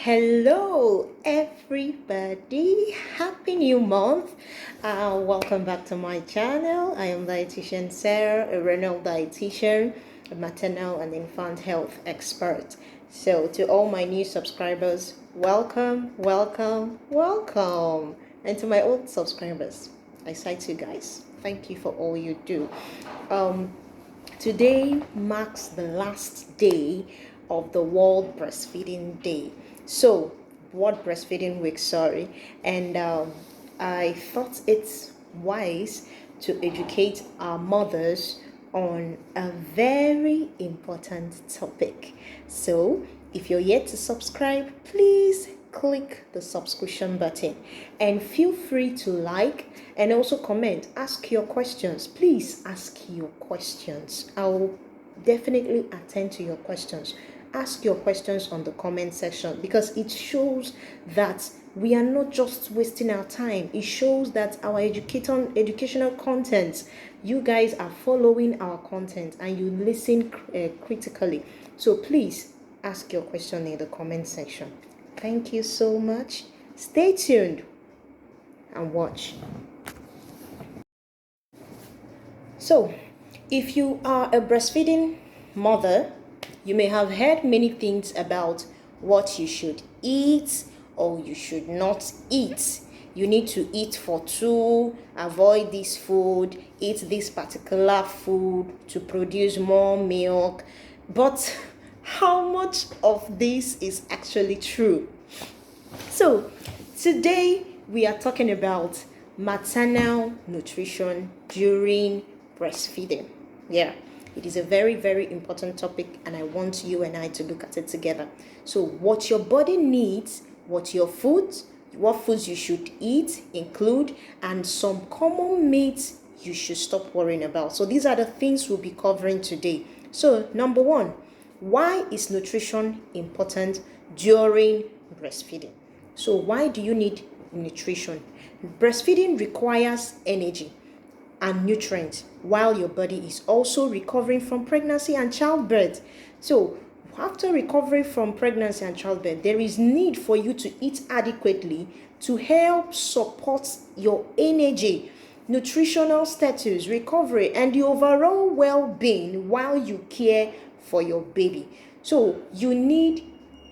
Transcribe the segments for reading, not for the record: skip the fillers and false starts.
Hello, everybody. Happy new month. Welcome back to my channel. I am dietitian Sarah, a renal dietitian, a maternal and infant health expert. So, to all my new subscribers, welcome, welcome, welcome. And to my old subscribers, I cite you guys. Thank you for all you do. Today marks the last day of the World Breastfeeding Day. So, World Breastfeeding Week, sorry. And I thought it's wise to educate our mothers on a very important topic. So, if you're yet to subscribe, please click the subscription button and feel free to like and also comment. Ask your questions. Please ask your questions. I'll definitely attend to your questions. Ask your questions on the comment section because it shows that we are not just wasting our time. It shows that our educational content, you guys are following our content and you listen critically. So please ask your question in the comment section. Thank you so much. Stay tuned and watch. So, if you are a breastfeeding mother, you may have heard many things about what you should eat or you should not eat. You need to eat for two, avoid this food, eat this particular food to produce more milk. But how much of this is actually true? So, today we are talking about maternal nutrition during breastfeeding. Yeah, it is a very, very important topic, and I want you and I to look at it together. So, what your body needs, what foods you should eat include, and some common myths you should stop worrying about. So, these are the things we'll be covering today. So, number one, why is nutrition important during breastfeeding? So, why do you need nutrition? Breastfeeding requires energy and nutrients while your body is also recovering from pregnancy and childbirth. So, after recovering from pregnancy and childbirth, there is need for you to eat adequately to help support your energy, nutritional status, recovery, and the overall well-being while you care for your baby. So, you need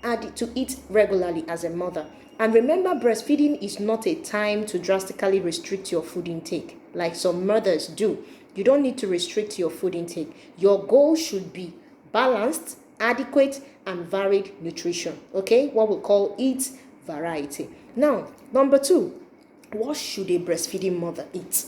to eat regularly as a mother. And remember, breastfeeding is not a time to drastically restrict your food intake like some mothers do. You don't need to restrict your food intake. Your goal should be balanced, adequate, and varied nutrition. Okay, what we call eat variety. Now, number two, what should a breastfeeding mother eat?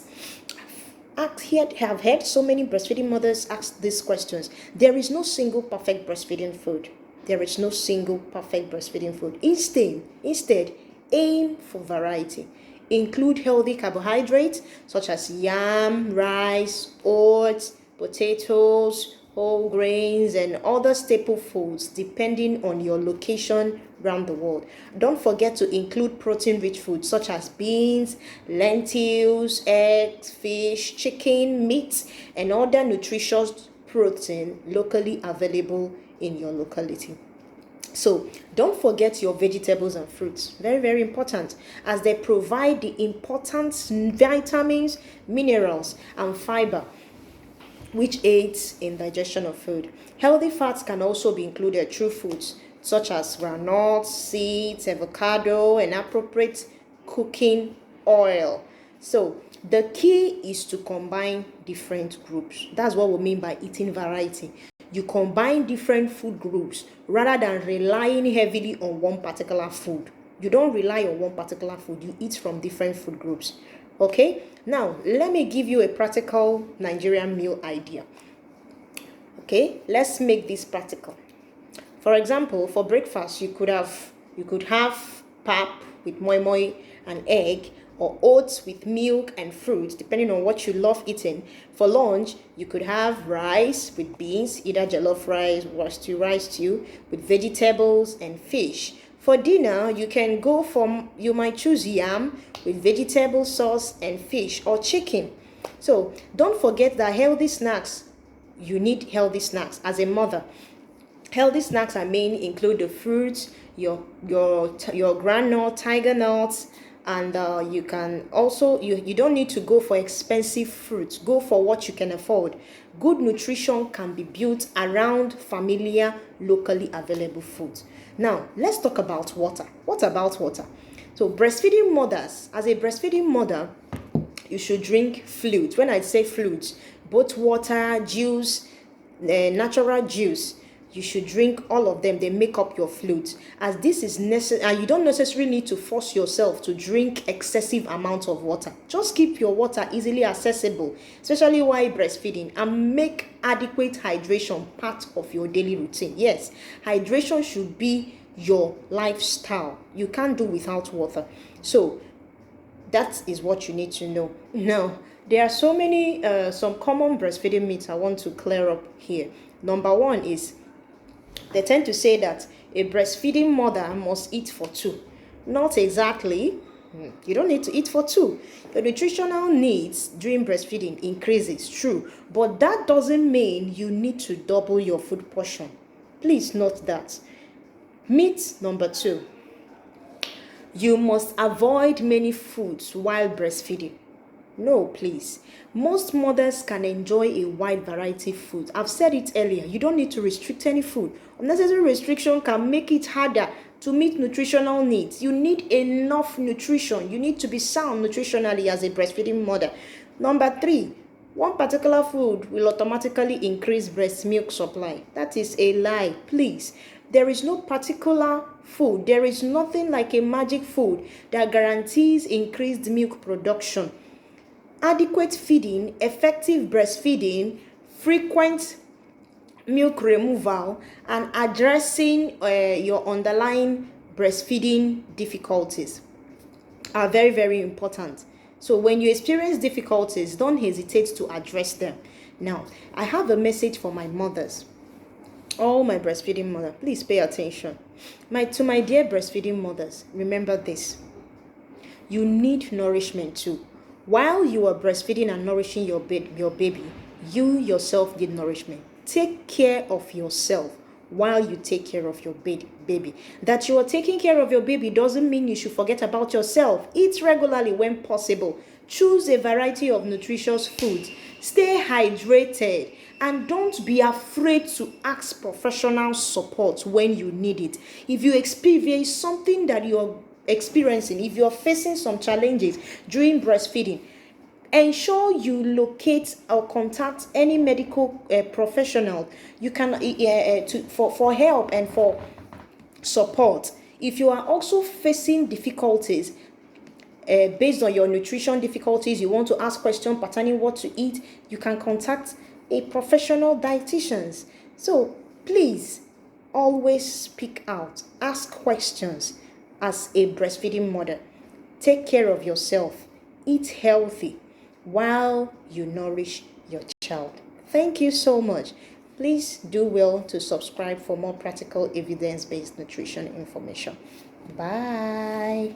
Have heard so many breastfeeding mothers ask these questions. There is no single perfect breastfeeding food. There is no single perfect breastfeeding food. Instead, aim for variety. Include healthy carbohydrates such as yam, rice, oats, potatoes, whole grains, and other staple foods depending on your location around the world. Don't forget to include protein-rich foods such as beans, lentils, eggs, fish, chicken, meat, and other nutritious protein locally available in your locality. So don't forget your vegetables and fruits. Very, very important, as they provide the important vitamins, minerals, and fiber which aids in digestion of food. Healthy fats can also be included through foods such as groundnuts, seeds, avocado, and appropriate cooking oil. So the key is to combine different groups. That's what we mean by eating variety. You combine different food groups rather than relying heavily on one particular food. You don't rely on one particular food. You eat from different food groups. Okay? Now, let me give you a practical Nigerian meal idea. Okay? Let's make this practical. For example, for breakfast, you could have pap with moi moi and egg, or oats with milk and fruit, depending on what you love eating. For lunch, you could have rice with beans, either jollof rice or rice stew, with vegetables and fish. For dinner, you might choose yam with vegetable sauce and fish, or chicken. So don't forget that you need healthy snacks as a mother. Healthy snacks I mean include the fruits, your granite, tiger nuts, and you can also you don't need to go for expensive fruits. Go for what you can afford. Good nutrition can be built around familiar, locally available foods. Now let's talk about water. What about water? So breastfeeding mothers, as a breastfeeding mother, you should drink fluids. When I say fluids, both water, juice, natural juice, you should drink all of them. They make up your fluids, as this is necessary, and you don't necessarily need to force yourself to drink excessive amounts of water. Just keep your water easily accessible, especially while breastfeeding, and make adequate hydration part of your daily routine. Yes, hydration should be your lifestyle. You can't do without water. So that is what you need to know. Now, there are so many, some common breastfeeding myths I want to clear up here. Number one is they tend to say that a breastfeeding mother must eat for two. Not exactly. You don't need to eat for two. Your nutritional needs during breastfeeding increases, true, but that doesn't mean you need to double your food portion. Please note that. Myth number two: you must avoid many foods while breastfeeding. No, please. Most mothers can enjoy a wide variety of food. I've said it earlier. You don't need to restrict any food. Unnecessary restriction can make it harder to meet nutritional needs. You need enough nutrition. You need to be sound nutritionally as a breastfeeding mother. Number three, one particular food will automatically increase breast milk supply. That is a lie, please. There is no particular food. There is nothing like a magic food that guarantees increased milk production. Adequate feeding, effective breastfeeding, frequent milk removal, and addressing your underlying breastfeeding difficulties are very, very important. So when you experience difficulties, don't hesitate to address them. Now, I have a message for my mothers. All my breastfeeding mothers, please pay attention. To my dear breastfeeding mothers, remember this. You need nourishment too. While you are breastfeeding and nourishing your baby, you yourself need nourishment. Take care of yourself while you take care of your baby. That you are taking care of your baby doesn't mean you should forget about yourself. Eat regularly when possible. Choose a variety of nutritious foods. Stay hydrated. And don't be afraid to ask professional support when you need it. If you experience something that you're experiencing, if you're facing some challenges during breastfeeding, ensure you locate or contact any medical professional you can for help and for support. If you are also facing difficulties based on your nutrition difficulties, you want to ask questions pertaining what to eat, you can contact a professional dietitian. So please always speak out, ask questions. As a breastfeeding mother, take care of yourself, eat healthy while you nourish your child. Thank you so much. Please do well to subscribe for more practical evidence-based nutrition information. Bye.